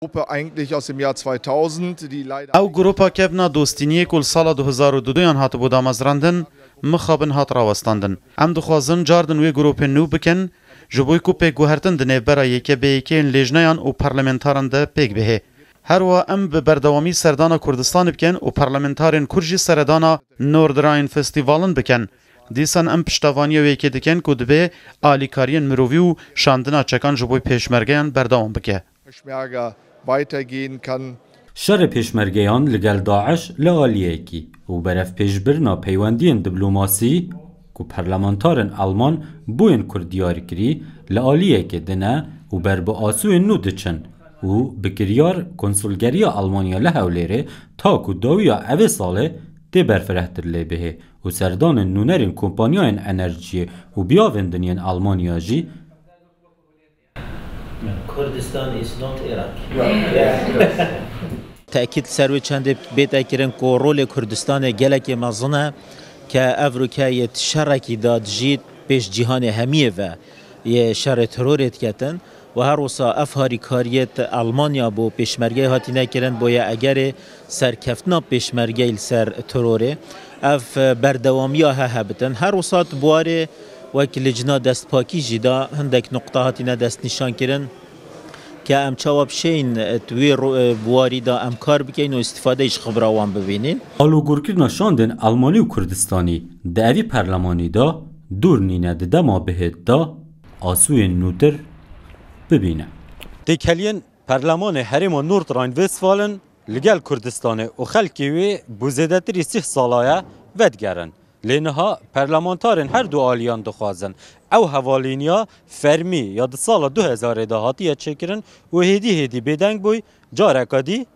Gruppe eigentlich aus dem Jahr 2000, die leider او گروپا کبنا دوستینیه کل سال 2022 هات بو دامزراندن مخابن هات راوستاندن ام دخوازن جاردن وی گروپ نو بکن جبوی کو پی گوهرتن دنه برای که به یکین لیجنیان و پارلمنتارن ده پیگ بهه هر و ام به بردوامی سردانا کردستان بکن و پارلمنتارن کرجی سردانا نوردراین فستیوالن بکن دیسان ام پشتوانی و یکی دکن که دبه آلیکارین مرووی و شاندنا چکان جبوی پیشمرگیان بردوام بکه Peschmerga weitergehen kann. شر پیشمرگیان لگل داعش لغالیه کی و برف پیشبرنا پیوندین دیپلماسی کو پارلمانتارن آلمان بوین کردیاری کری لغالیه که دنه و بر با آسوی نو دچن و بکریار کنسولگری آلمانیا لحولیره تا کو داویا اوه ساله ده برفرهتر لی بهه و سردان نونرین کمپانیاین انرژی و بیاوندنین آلمانیا جی Kurdistan is not Iraq. تأكيد سروي چند بيت أكرن كو رول كردستان جلك مزنة كأفريقيا شركي داد جيت بيش جهان همية و يشر ترورت كتن و هر وصا افهاری کاریت آلمانیا بو پیشمرگی هاتی نکردن باید اگر سرکفتنا پیشمرگی سر تروره اف بردوامیا هبتن هر وصا بواره وکیل لجنا دست پاکی جدا هندک نقطه هاتی دست نشان کردن که ام چواب شین توی بواری دا ام کار بکنین و استفاده ایش خبروان ببینین. آلو گرکرنا شاندن آلمانی و کردستانی دعوی پرلمانی دا دور نینه ده ما بهت دا آسوی نوتر ببینه. دیکلین پرلمان هرم و نورد راین وستفالن لگل کردستان و خلکی وی بوزیدتری 6 سالایه ودگرن. لینها پرلمانتارن هر دو آلیان دخوازن او حوالینیا فرمی یا ده سال 2000 دهاتیه چکرن و هدی بدنگ بوی جارکادی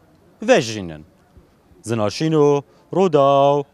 وجرینن. زناشینو روداو